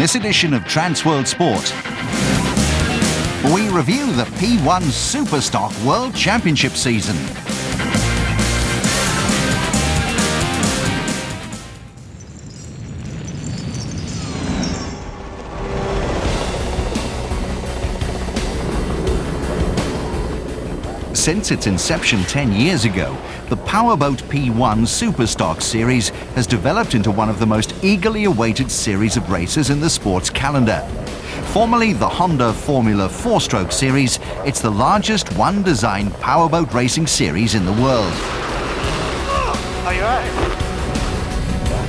this edition of Transworld Sport, we review the P1 SuperStock World Championship season. Since its inception 10 years ago, the Powerboat P1 SuperStock series has developed into one of the most eagerly awaited series of races in the sports calendar. Formerly the Honda Formula 4-stroke series, it's the largest one-design powerboat racing series in the world. Are you right?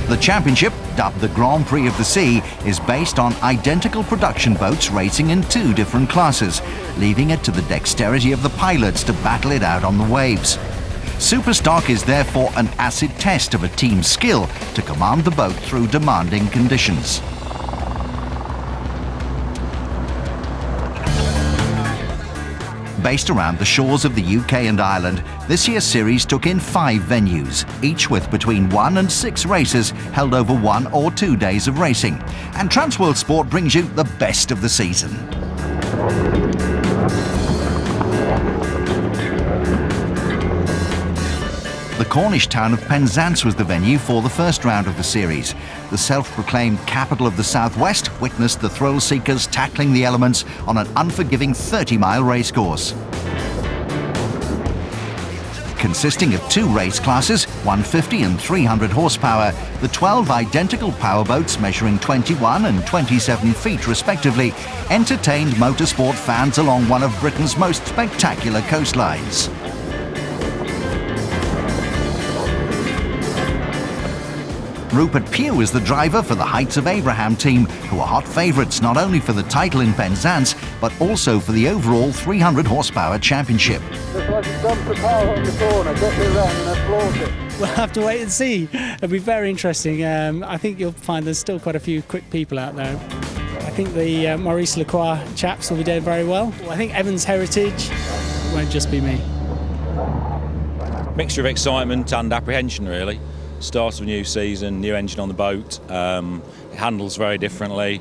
The championship, dubbed the Grand Prix of the Sea, is based on identical production boats racing in two different classes, leaving it to the dexterity of the pilots to battle it out on the waves. SuperStock is therefore an acid test of a team's skill to command the boat through demanding conditions. Based around the shores of the UK and Ireland, this year's series took in 5 venues, each with between 1 and 6 races held over 1 or 2 days of racing. And Transworld Sport brings you the best of the season. The Cornish town of Penzance was the venue for the first round of the series. The self-proclaimed capital of the southwest witnessed the thrill-seekers tackling the elements on an unforgiving 30-mile racecourse. Consisting of 2 race classes, 150 and 300 horsepower, the 12 identical powerboats measuring 21 and 27 feet respectively entertained motorsport fans along one of Britain's most spectacular coastlines. Rupert Pugh is the driver for the Heights of Abraham team, who are hot favourites not only for the title in Penzance, but also for the overall 300 horsepower championship. Looks like he's dumped the power on the corner, gets it around and then floors it. We'll have to wait and see. It'll be very interesting. I think you'll find there's still quite a few quick people out there. I think the Maurice Lacroix chaps will be doing very well. I think Evans Heritage won't just be me. Mixture of excitement and apprehension, really. Start of a new season, new engine on the boat, it handles very differently.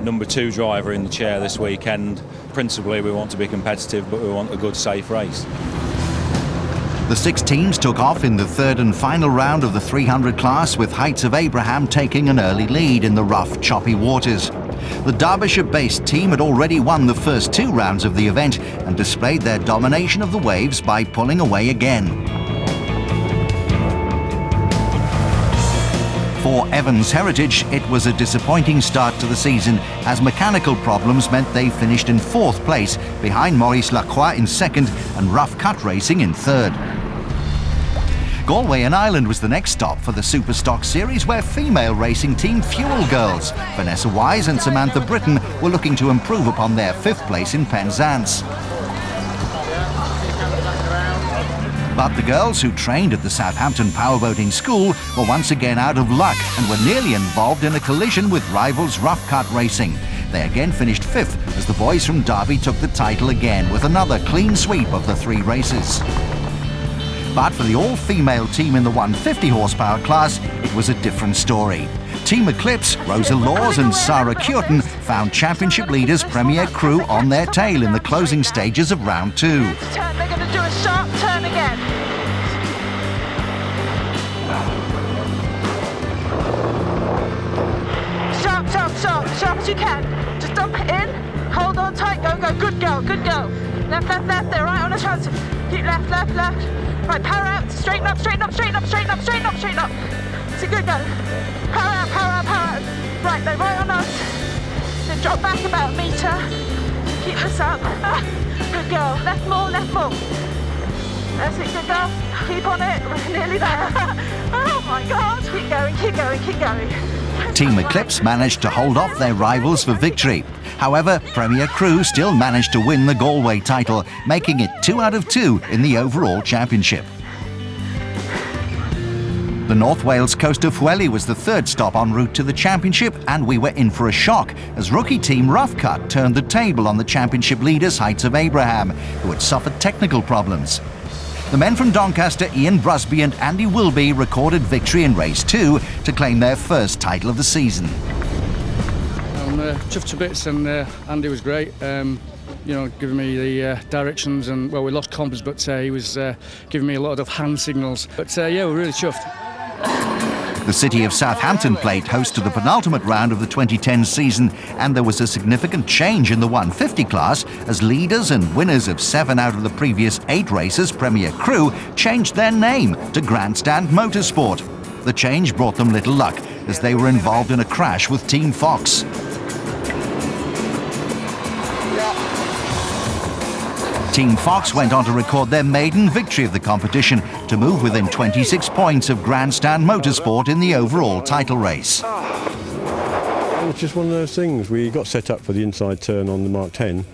Number 2 driver in the chair this weekend. Principally we want to be competitive, but we want a good, safe race. The 6 teams took off in the 3rd and final round of the 300 class, with Heights of Abraham taking an early lead in the rough, choppy waters. The Derbyshire-based team had already won the first 2 rounds of the event and displayed their domination of the waves by pulling away again. For Evans Heritage, it was a disappointing start to the season, as mechanical problems meant they finished in 4th place, behind Maurice Lacroix in 2nd and Rough Cut Racing in 3rd. Galway in Ireland was the next stop for the SuperStock series, where female racing team Fuel Girls, Vanessa Wise and Samantha Britton, were looking to improve upon their 5th place in Penzance. But the girls who trained at the Southampton Powerboating School were once again out of luck and were nearly involved in a collision with rivals Rough Cut Racing. They again finished 5th as the boys from Derby took the title again with another clean sweep of the 3 races. But for the all-female team in the 150 horsepower class, it was a different story. Team Eclipse, Rosa Laws and Sarah Curtin found championship leaders Premier Crew on their tail in the closing stages of round 2. They're going to do a sharp turn again. Sharp, sharp, sharp, sharp as you can. Just dump it in, hold on tight, go, go, good girl, good girl. Left, left, left, they're right on the chance. Keep left, left, left. Right, power out, straighten up, straighten up, straighten up, straighten up, straighten up, straighten up. It's a good go. Power out, power out, power out. Right, they're right on us. Then drop back about a metre. Keep this up. Good girl. Left more, left more. That's it, good girl. Keep on it. We're nearly there. Oh my God. Keep going, keep going, keep going. Team Eclipse managed to hold off their rivals for victory. However, Premier Crew still managed to win the Galway title, making it 2 out of 2 in the overall championship. The North Wales coast of Hweli was the 3rd stop en route to the championship, and we were in for a shock as rookie team Rough Cut turned the table on the championship leaders Heights of Abraham, who had suffered technical problems. The men from Doncaster, Ian Brusby and Andy Wilby, recorded victory in race 2 to claim their first title of the season. I'm chuffed to bits, and Andy was great. Giving me the directions, and well, we lost comms, but he was giving me a lot of hand signals. But yeah, we're really chuffed. The city of Southampton played host to the penultimate round of the 2010 season, and there was a significant change in the 150 class as leaders and winners of 7 out of the previous 8 races, Premier Crew, changed their name to Grandstand Motorsport. The change brought them little luck as they were involved in a crash with Team Fox. Team Fox went on to record their maiden victory of the competition to move within 26 points of Grandstand Motorsport in the overall title race. It was just one of those things. We got set up for the inside turn on the Mark 10,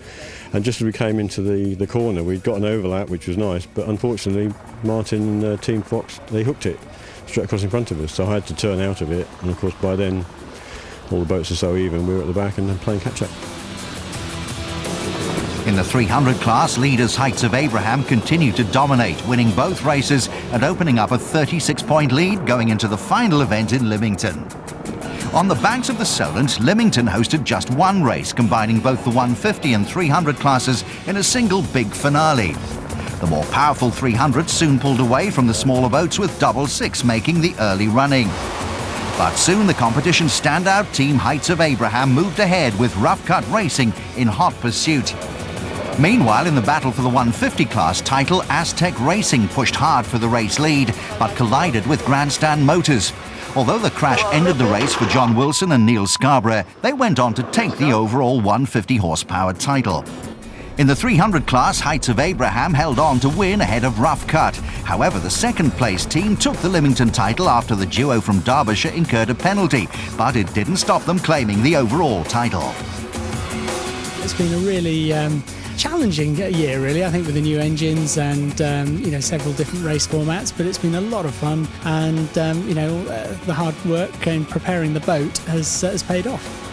and just as we came into the corner, we'd got an overlap, which was nice, but unfortunately Martin and Team Fox, they hooked it straight across in front of us, so I had to turn out of it, and of course by then all the boats are so even, we were at the back and then playing catch-up. In the 300 class, leaders Heights of Abraham continued to dominate, winning both races and opening up a 36-point lead going into the final event in Lymington. On the banks of the Solent, Lymington hosted just one race, combining both the 150 and 300 classes in a single big finale. The more powerful 300 soon pulled away from the smaller boats, with double six making the early running. But soon the competition's standout team Heights of Abraham moved ahead with Rough Cut Racing in hot pursuit. Meanwhile, in the battle for the 150 class title, Aztec Racing pushed hard for the race lead, but collided with Grandstand Motors. Although the crash ended the race for John Wilson and Neil Scarborough, they went on to take the overall 150 horsepower title. In the 300 class, Heights of Abraham held on to win ahead of Rough Cut. However, the second place team took the Lymington title after the duo from Derbyshire incurred a penalty, but it didn't stop them claiming the overall title. It's been a really challenging year, really, I think, with the new engines and several different race formats, but it's been a lot of fun, and the hard work in preparing the boat has paid off.